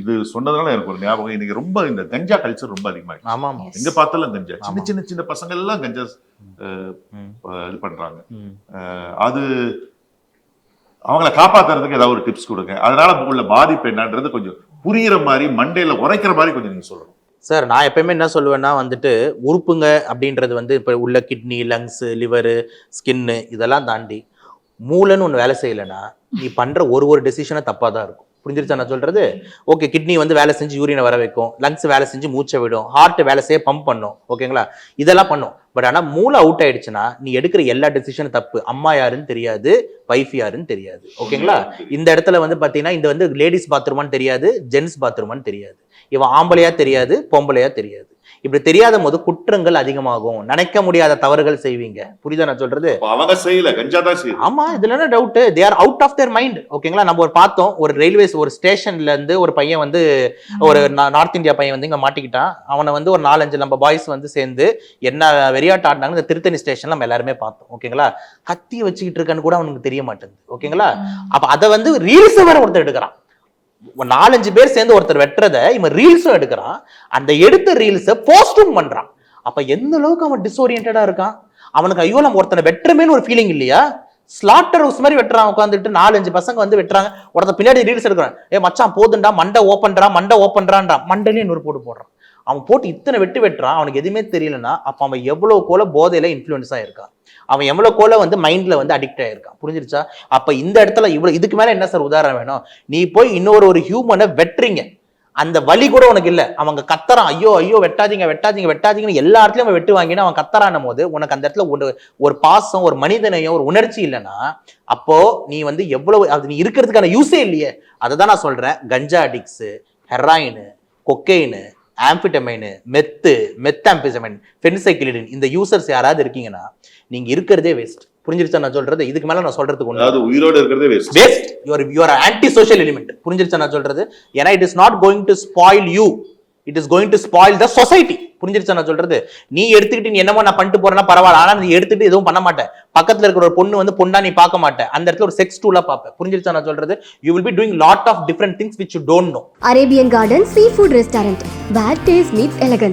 இது சொன்னதுனால எனக்கு ஒரு ஞாபகம், இன்னைக்கு ரொம்ப இந்த கஞ்சா கல்ச்சர் ரொம்ப அதிகமாயிடுச்சு. ஆமா எங்க பார்த்தாலும் கஞ்சா, சின்ன சின்ன சின்ன பசங்க எல்லாம் கஞ்சா இது பண்றாங்க. அது அவங்கள காப்பாத்துறதுக்கு ஏதாவது ஒரு டிப்ஸ் கொடுங்க. அதனால உள்ள பாதிப்பு என்னன்றது கொஞ்சம் புரியுற மாதிரி, மண்டையில உரைக்கிற மாதிரி கொஞ்சம் நீங்க சொல்லணும். சார், நான் எப்பயுமே என்ன சொல்லுவேன்னா வந்துட்டு, உறுப்புங்க அப்படின்றது வந்து இப்போ உள்ள கிட்னி, லங்ஸ், லிவரு, ஸ்கின்னு இதெல்லாம் தாண்டி மூளைன்னு ஒன்று வேலை செய்யலைன்னா நீ பண்ற ஒரு டெசிஷனை தப்பாக தான் இருக்கும். புரிஞ்சிருச்சா நான் சொல்றது? ஓகே, கிட்னி வந்து வேலை செஞ்சு யூரினை வர வைக்கும், லங்ஸ் வேலை செஞ்சு மூச்சை விடும், ஹார்ட் வேலை செய்ய பம்ப் பண்ணும், ஓகேங்களா, இதெல்லாம் பண்ணும். பட் ஆனால் மூளை அவுட் ஆயிடுச்சுன்னா நீ எடுக்கிற எல்லா டெசிஷனும் தப்பு. அம்மா யாருன்னு தெரியாது, வைஃப் யாருன்னு தெரியாது, ஓகேங்களா. இந்த இடத்துல வந்து பார்த்தீங்கன்னா இந்த வந்து லேடிஸ் பாத்ரூமான்னு தெரியாது, ஜென்ஸ் பாத்ரூமான்னு தெரியாது, இவன் ஆம்பளையா தெரியாது, பொம்பளையா தெரியாது. இப்படி தெரியாத போது குற்றங்கள் அதிகமாகும், நினைக்க முடியாத தவறுகள் செய்வீங்க. புரியுதா நான் சொல்றது? அவங்க செய்யல, கஞ்சா தான் செய்யுது. ஆமா, இதுல என்ன doubt? They are out of their mind, ஓகேங்களா. நம்ம ஒரு பார்த்தோம், ஒரு ரயில்வேஸ் ஒரு ஸ்டேஷன்ல இருந்து ஒரு பையன் வந்து, ஒரு நார்த் இந்தியா பையன் வந்து இங்க மாட்டிக்கிட்டான். அவனை வந்து ஒரு 4-5 நம்ம பாய்ஸ் வந்து சேர்ந்து என்ன வெறியாட்டு ஆடினாங்க. இந்த திருத்தணி ஸ்டேஷன்ல நம்ம எல்லாருமே பார்த்தோம், ஓகேங்களா. கத்தியை வச்சுக்கிட்டு இருக்கான்னு கூட அவனுக்கு தெரிய மாட்டேங்குது, ஓகேங்களா. அப்ப அதை வந்து ரீல்ஸ் வேற ஒருத்தர் எடுக்கிறான். 4-5 பேர் சேர்ந்து ஒருத்தர் வெட்டுறத இவன் ரீல்ஸும் எடுக்கிறான். அந்த எடுத்த ரீல்ஸை போஸ்டும் பண்றான். அப்ப எந்த அளவுக்கு அவன் டிஸ்ஓரியன்டா இருக்கான். அவனுக்கு ஐயோ நம்ம ஒருத்தனை வெட்டுறமேன்னு ஒரு ஃபீலிங் இல்லையா? ஸ்லாட்டர் ஹவுஸ் மாதிரி வெட்டுறான். உட்காந்துட்டு 4-5 பசங்க வந்து வெட்டுறாங்க. ஒருத்தர் பின்னாடி ரீல்ஸ் எடுக்கிறான். மச்சான் போதுண்டா, மண்டை ஓப்பன்றான், மண்டையிலே இன்னொரு போடுறான். அவன் போட்டு இத்தனை வெட்டுறான். அவனுக்கு எதுவுமே தெரியலன்னா அப்ப அவன் எவ்வளவு கோல போதையில இன்ஃப்ளூயன்ஸா இருக்கான், அவன் எவ்வளவு கோல வந்து மைண்ட்ல வந்து அடிக்ட் ஆயிருக்கான். புரிஞ்சிருச்சா? அப்ப இந்த இடத்துல இவ்வளவு, இதுக்கு மேல என்ன சார் உதாரணம் வேணும்? நீ போய் ஒரு ஹியூமனை வெட்டுறீங்க, அந்த வலி கூட உனக்கு இல்ல, அவங்க கத்தறான், ஐயோ ஐயோ வெட்டாதீங்க வெட்டாதீங்க வெட்டாதீங்கன்னு எல்லா இடத்துலயும் அவன் வெட்டு வாங்கினா அவன் கத்தறான் போது உனக்கு அந்த இடத்துல ஒரு பாசம், ஒரு மனிதனையும் ஒரு உணர்ச்சி இல்லைன்னா அப்போ நீ வந்து எவ்வளவு அது நீ இருக்கிறதுக்கான யூஸே இல்லையே. அதை தான் நான் சொல்றேன். கஞ்சா அடிக்ஸ், ஹெராயின், கொக்கைன், ஆம்பிட்டமைன், மெத்தாம்பிசமைன், ஃபென்சைக்ளிடின், இந்த யூசர்ஸ் யாராவது இருக்கீங்கன்னா நீங்க இருக்கிறதே வேஸ்ட். புரிஞ்சிருச்சா நான் சொல்றது? இதுக்கு மேல நான் சொல்றதுக்கு ஒண்ணு, அதாவது உயிரோட இருக்கிறதே waste. you are anti social element. புரிஞ்சிருச்சா நான் சொல்றது? ஏன்னா it is not going to spoil you, it is going to spoil the society. புரிஞ்சிருச்சா நான் சொல்றது? நீ எடுத்துக்கிட்டு நீ என்னமோ நான் பண்ணிட்டு போறேன்னா பரவாயில்ல, ஆனா நீ எடுத்துட்டு எதுவும் பண்ண மாட்டேன். பக்கத்துல இருக்கிற ஒரு பொண்ணு வந்து பொண்ணா நீ பார்க்க மாட்டேன், அந்த இடத்துல ஒரு செக்ஸ் டூலா பார்ப்பேன். புரிஞ்சிருச்சா நான் சொல்றது? You will be doing lot of different things which you don't know. Arabian Garden Seafood Restaurant, where taste meets elegance.